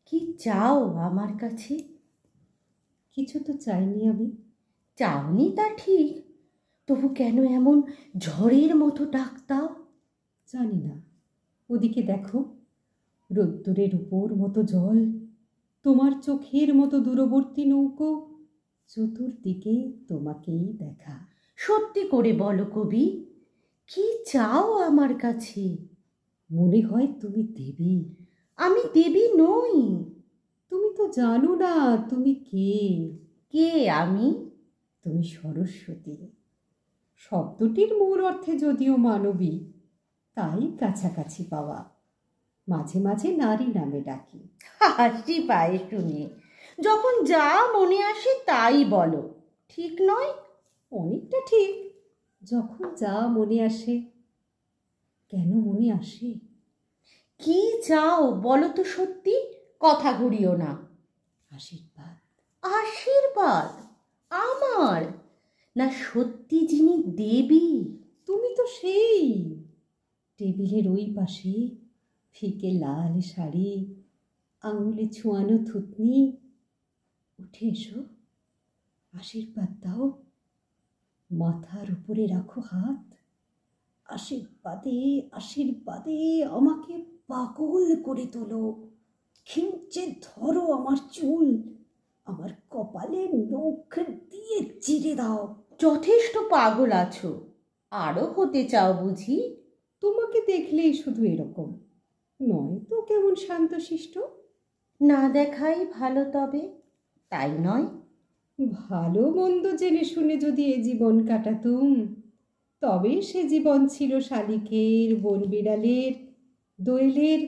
কি চাও আমার কাছে? কিছু তো চাইনি আমি। চাওনি তা ঠিক, তবু কেন এমন ঝড়ের মতো ডাক দাও? জানি না, ওদিকে দেখো, রোদ্দুরের উপর মতো জল, তোমার চোখের মতো দূরবর্তী নৌকো, চতুর্দিকে তোমাকেই দেখা। সত্যি করে বলো কবি, কি চাও আমার কাছে? মনে হয় তুমি দেবী। আমি দেবী নই। তুমি তো জানো না তুমি কে। কে আমি? তুমি সরস্বতী। শব্দটির মূল অর্থে যদিও মানবী, তাই কাছাকাছি পাওয়া। মাঝে মাঝে নারী নামে ডাকি। হাসি পায় শুনে। যখন যা মনে আসে তাই বলো, ঠিক নয়? অনেকটা ঠিক। যখন যা মনে আসে। কেন মনে আসে? কি চাও বলো তো সত্যি, কথা ঘুরিও না। আশীর্বাদ। আশীর্বাদ? আমার? না সত্যি যিনি দেবী? তুমি তো সেই। টেবিলের ওই পাশে ফিকে লাল শাড়ি, আঙুলে ছোঁয়ানো থুতনি। উঠে এসো, আশীর্বাদ দাও। মাথার উপরে রাখো হাত। আশীর্বাদে আশীর্বাদে আমাকে পাগল করে তোলো। খিঁচে ধরো আমার চুল, আমার কপালে নখ দিয়ে চিরে দাও। যথেষ্ট পাগল আছো, আরো হতে চাও বুঝি? তোমাকে দেখলেই শুধু এরকম নয় তো, কেমন শান্তশিষ্ট। না দেখাই ভালো তবে, তাই নয়? ভালো মন্দ জেনে শুনে যদি এ জীবন কাটাতুম, তবে সে জীবন ছিল শালিকের, বনবিড়ালের, দোয়েলের,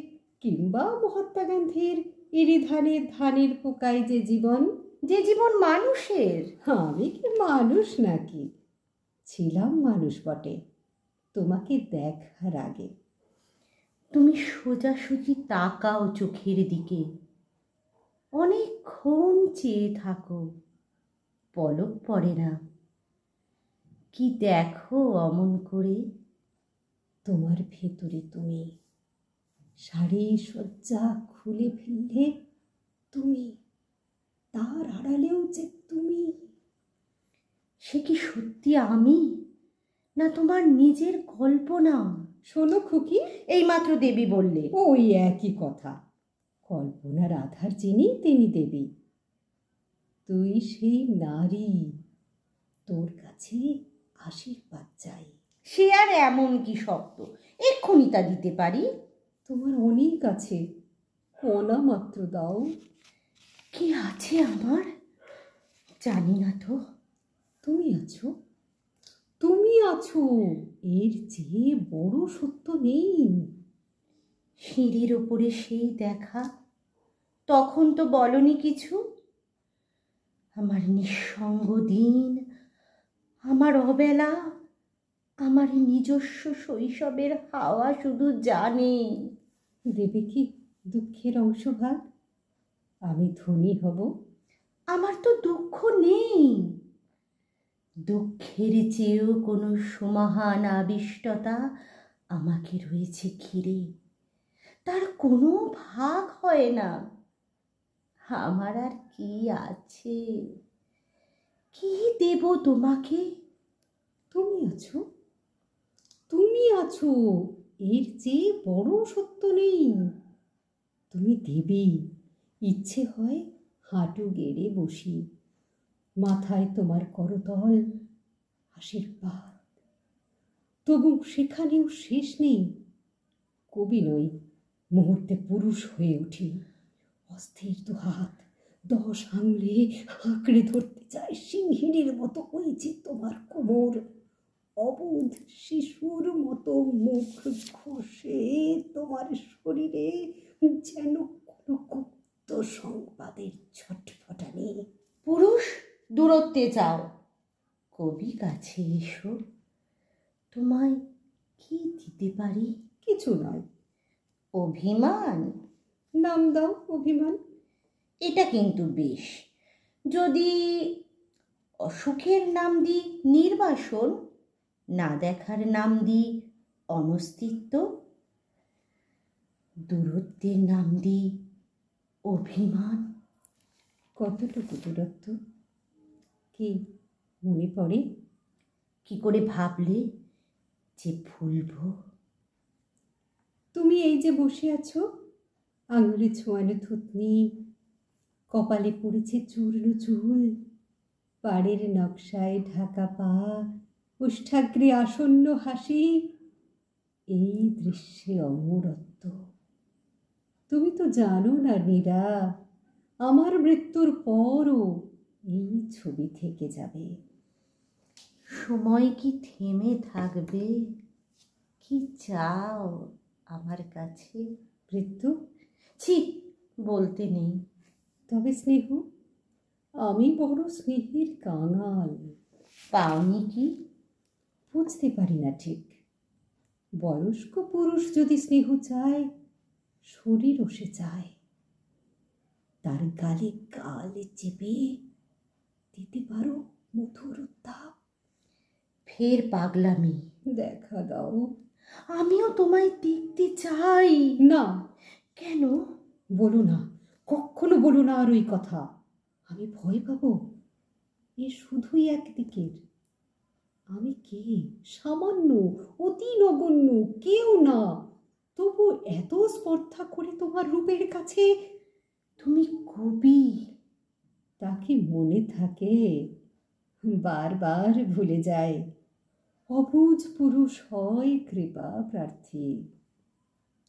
কিংবা মহাত্মা গান্ধীর ইরিধানের ধানের পোকায় যে জীবন। যে জীবন মানুষের। আমি কি মানুষ নাকি? ছিলাম মানুষ বটে, তোমাকে দেখার আগে। তুমি সোজাসুজি তাকাও চোখের দিকে, অনেকক্ষণ চেয়ে থাকো, পলক পড়ে না। কি দেখো অমন করে? তোমার ভেতরে তুমি। শাড়ি সজ্জা খুলে ফেললে তুমি, তার আড়ালেও যে তুমি। সে কি সত্যি আমি, না তোমার নিজের কল্পনা? শোনো খুকি, এইমাত্র দেবী বললে। ওই একই কথা। কল্পনার আধার যিনি তিনি দেবী। তুই সেই নারী, তোর কাছে আশীর্বাদ চাই। সে আর এমন কি শব্দ, এক্ষুনি তা দিতে পারি। তোমার অনেক আছে, কণা মাত্র দাও। কি আছে আমার জানি না তো। তুমি আছো, তুমি আছো, এর চেয়ে বড় সত্য নেই। সিঁড়ির ওপরে সেই দেখা, তখন তো বলনি কিছু। আমার নিঃসঙ্গ দিন, আমার অবেলা, আমার নিজস্ব শৈশবের হাওয়া শুধু জানে। দেবে কি দুঃখের অংশভাগ? আমি ধনী হব। আমার তো দুঃখ নেই। দুঃখের চেয়েও কোনো সুমহান আবিষ্টতা আমাকে রয়েছে ঘিরে, তার কোনো ভাগ হয় না। আমার আর কি আছে, কি দেব তোমাকে? তুমি আছো, তুমি আছো, এর চেয়ে বড় সত্য নেই। তুমি দেবী। ইচ্ছে হয় হাঁটু গেড়ে বসি, মাথায় তোমার করতল, আশীর্বাদ। তবু সেখানেও শেষ নেই। কবি নই, মুহূর্তে পুরুষ হয়ে উঠি। অস্থির দু হাত 10 আঙুলে আঁকড়ে ধরতে চায় সিংহিনীর মতো ওই যে তোমার কোমর। অবুধ শিশুর মতো মুখ ঘষে তোমার শরীরে যেন কোনো গুপ্ত সংবাদের ছটফটানি। পুরুষ দূরত্বে যাও, কবি কাছে এসো। তোমায় কি দিতে পারি? কিছু নয়। অভিমান? নাম দাও অভিমান। এটা কিন্তু বেশ। যদি অসুখের নাম দিই নির্বাসন, না দেখার নাম দিই অনস্তিত্ব, দূরত্বের নাম দিই অভিমান। কতটুকু দূরত্ব? কি মনে পড়ে? কি করে ভাবলে যে ভুলব? তুমি এই যে বসে আছো, আঙুলে ছোঁয়ানো থুতনি, কপালে পড়েছে চূর্ণ চুল, পাড়ের নকশায় ঢাকা পা, ওষ্ঠাগ্রে আসন্ন হাসি, এই দৃশ্যে অমরত্ব। তুমি তো জানো না নীরা, আমার মৃত্যুর পরও এই ছবি থেকে যাবে। সময় কি থেমে থাকবে? কি চাও আমার কাছে? মৃত্যু? ছি, বলতে নেই। তবে স্নেহ? আমি বড় স্নেহের কাঙাল। পাওনি কি? বুঝতে পারি না ঠিক। বয়স্ক পুরুষ যদি স্নেহ চায়, শরীরও সে চায়। তার গালে গালে চেপে দিতে পারো মধুর তাপ। ফের পাগলামি। দেখা দাও। আমিও তোমায় দেখতে চাই। না। কেন? বলো না, কখনো বলো না আর ওই কথা। আমি ভয় পাবো। এ শুধুই একদিকের। আমি কে? সামান্য, অতি নগণ্য, কেউ না। তবু এত স্পর্ধা করে তোমার রূপের কাছে। তুমি কবি। তা কি মনে থাকে? বারবার ভুলে যায়। অবুঝ পুরুষ হয় কৃপা প্রার্থী।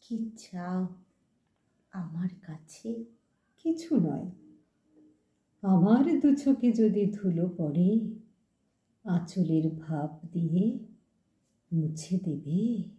কি চাও আমার কাছে? কিছু নয়। আমার দু চোখে যদি ধুলো পড়ে, আঁচলের ভাব দিয়ে মুছে দেবে।